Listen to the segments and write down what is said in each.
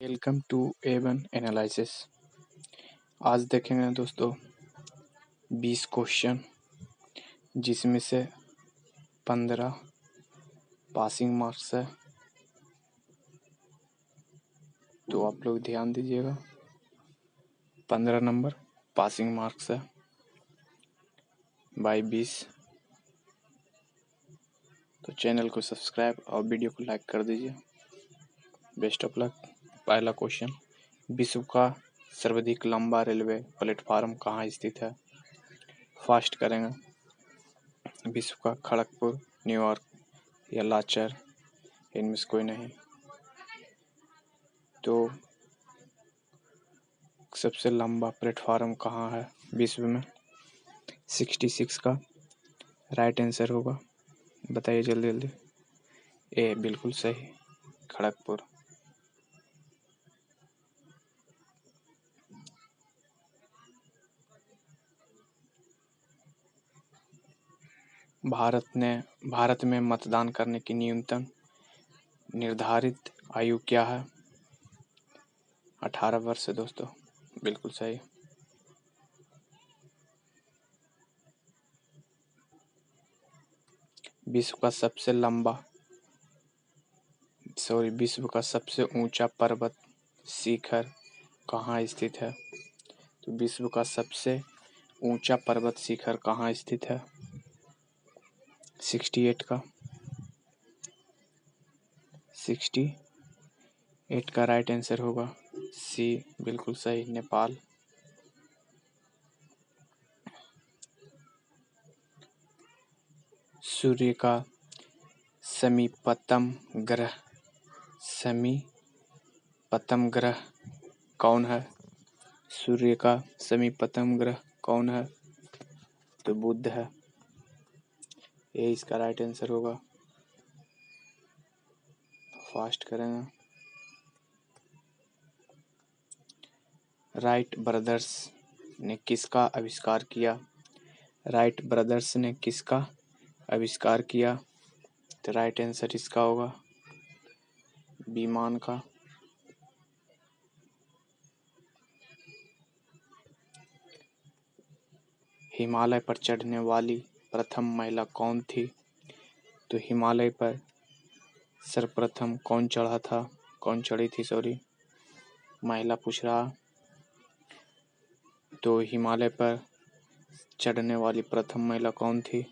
Welcome to A1 analysis. आज देखेंगे दोस्तों 20 क्वेश्चन, जिसमें से 15 पासिंग मार्क्स है। तो आप लोग ध्यान दीजिएगा, 15 नंबर पासिंग मार्क्स है बाई 20। तो चैनल को सब्सक्राइब और वीडियो को लाइक कर दीजिए। Best of luck. पहला क्वेश्चन, विश्व का सर्वाधिक लंबा रेलवे प्लेटफार्म कहाँ स्थित है? फास्ट करेंगे। विश्व का खड़गपुर, न्यूयॉर्क या लाचर, इनमें से कोई नहीं। तो सबसे लंबा प्लेटफार्म कहाँ है विश्व में? 66 का राइट आंसर होगा। बताइए जल्दी जल्दी। ए बिल्कुल सही, खड़गपुर। भारत में मतदान करने की न्यूनतम निर्धारित आयु क्या है? 18 वर्ष है दोस्तों, बिल्कुल सही। विश्व का सबसे ऊंचा पर्वत शिखर कहाँ स्थित है? तो विश्व का सबसे ऊंचा पर्वत शिखर कहाँ स्थित है? 68 का 68 का राइट आंसर होगा सी, बिल्कुल सही, नेपाल। सूर्य का समीपतम ग्रह कौन है? सूर्य का समीपतम ग्रह कौन है? तो बुध है। ये इसका राइट आंसर होगा। फास्ट करेंगे। राइट ब्रदर्स ने किसका आविष्कार किया? राइट ब्रदर्स ने किसका आविष्कार किया? तो राइट आंसर इसका होगा विमान का। हिमालय पर चढ़ने वाली प्रथम महिला कौन थी? तो हिमालय पर सर्वप्रथम कौन चढ़ी थी महिला पूछ रहा। तो हिमालय पर चढ़ने वाली प्रथम महिला कौन थी?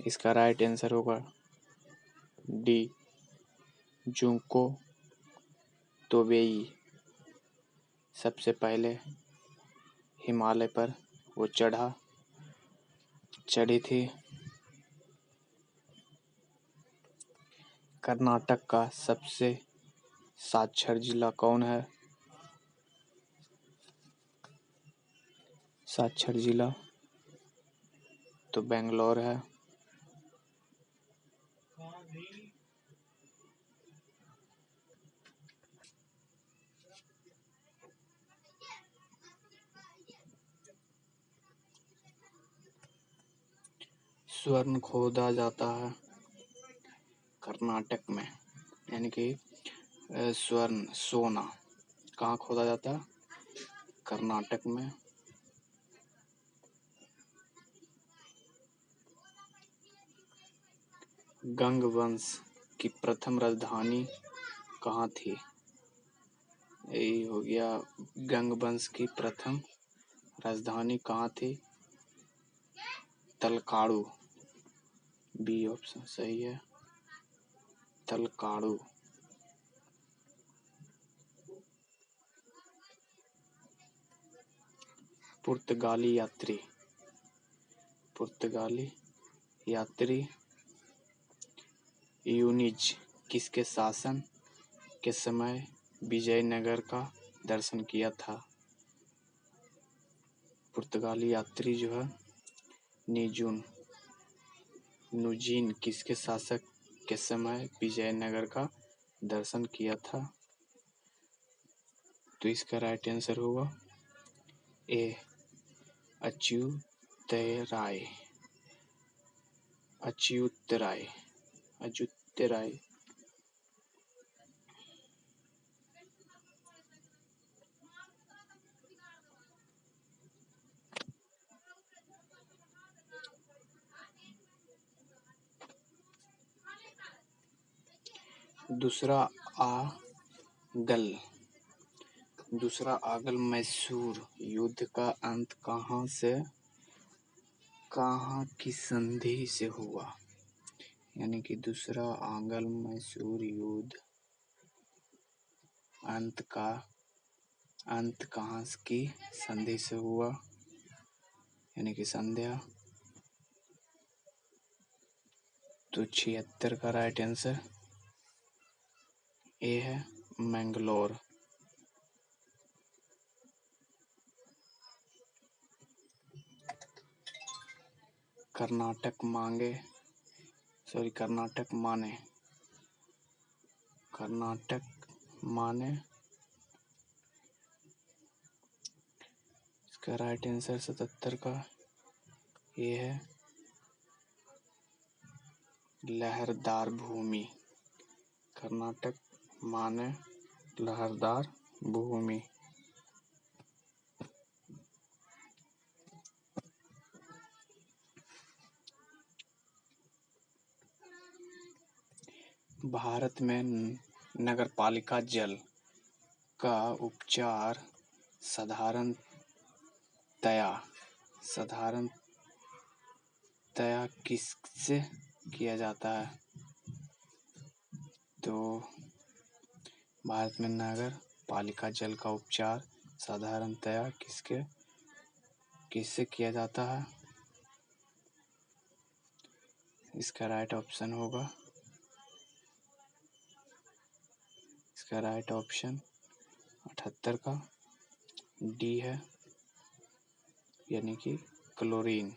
इसका राइट आंसर होगा डी, जुंको तोबेई। सबसे पहले हिमालय पर वो चढ़ी थी। कर्नाटक का सबसे साक्षर जिला कौन है? साक्षर जिला तो बेंगलोर है। स्वर्ण खोदा जाता है कर्नाटक में, यानी कि सोना कहाँ खोदा जाता है? कर्नाटक में। गंग वंश की प्रथम राजधानी कहाँ थी? यही हो गया, गंग वंश की प्रथम राजधानी कहाँ थी? तलकाड़ू, बी ऑप्शन सही है, तलकाड़ू। पुर्तगाली यात्री यूनिज किसके शासन के समय विजयनगर का दर्शन किया था? पुर्तगाली यात्री जो है नुजीन किसके शासक के समय विजयनगर का दर्शन किया था? तो इसका राइट आंसर होगा ए, अच्युतराय। दूसरा आगल मैसूर युद्ध का अंत कहाँ की संधि से हुआ? यानी कि दूसरा आंग्ल मैसूर युद्ध अंत कहाँ की संधि से हुआ? यानी कि संध्या। तो 76 का राइट आंसर ए है, मैंगलोर। कर्नाटक माने इसका राइट आंसर 77 का ये है, लहरदार भूमि। कर्नाटक माने लहरदार भूमि। भारत में नगरपालिका जल का उपचार साधारणतया किससे किया जाता है? तो भारत में नगर पालिका जल का उपचार साधारणतया किससे किया जाता है? इसका राइट ऑप्शन 78 का डी है, यानी कि क्लोरीन।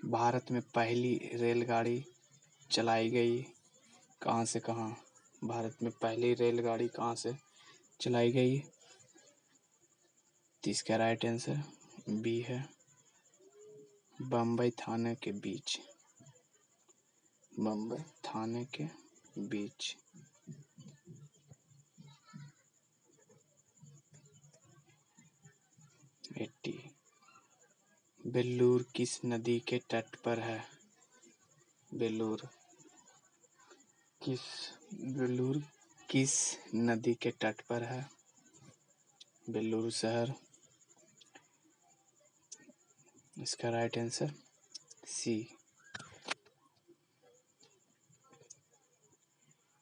भारत में पहली रेलगाड़ी चलाई गई कहाँ से कहाँ? भारत में पहली रेलगाड़ी कहाँ से चलाई गई? तो इसका राइट आंसर बी है, बम्बई थाने के बीच। 80। बेल्लूर किस नदी के तट पर है? बेल्लूर किस नदी के तट पर है? बेल्लूर शहर। इसका राइट आंसर सी।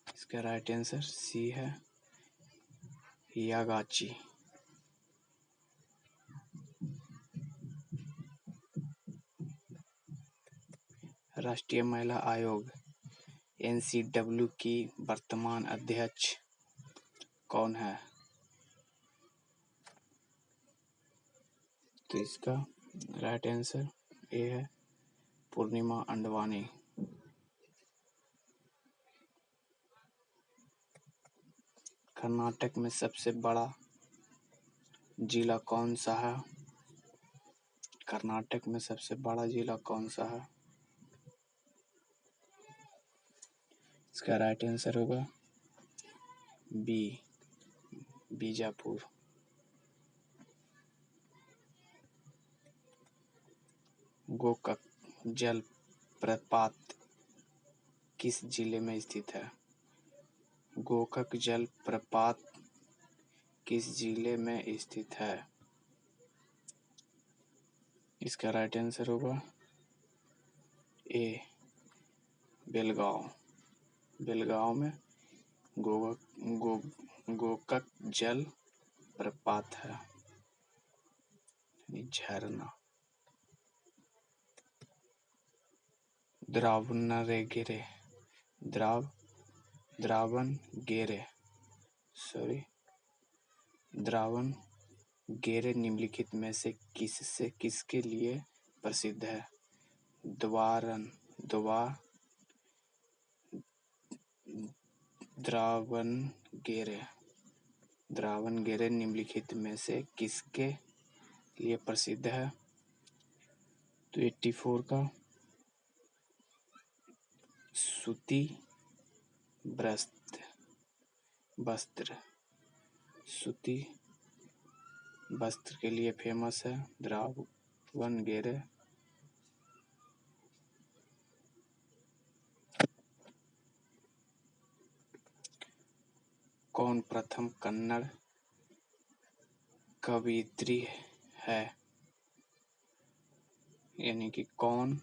इसका राइट आंसर सी है, यागाची। राष्ट्रीय महिला आयोग NCW की वर्तमान अध्यक्ष कौन है? तो इसका राइट आंसर ए है, पूर्णिमा अंडवानी। कर्नाटक में सबसे बड़ा जिला कौन सा है? कर्नाटक में सबसे बड़ा जिला कौन सा है? इसका राइट आंसर होगा बी, बीजापुर। गोकक जल प्रपात किस जिले में स्थित है? गोकक जल प्रपात किस जिले में स्थित है? इसका राइट आंसर होगा ए, बेलगांव में गोकक जल प्रपात है, झरना। दावणगेरे निम्नलिखित में से किसके लिए प्रसिद्ध है? दावणगेरे निम्नलिखित में से किसके लिए प्रसिद्ध है? तो 84 का सूती वस्त्र के लिए फेमस है दावणगेरे। कौन प्रथम कन्नड़ कवयित्री है? यानी कि कौन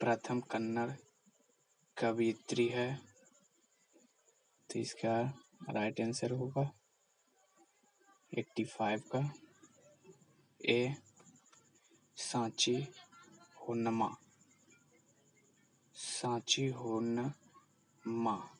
प्रथम कन्नड़ कवयित्री है? तो इसका राइट आंसर होगा 85 का ए सांची होन्नमा। सांची होन्नमा।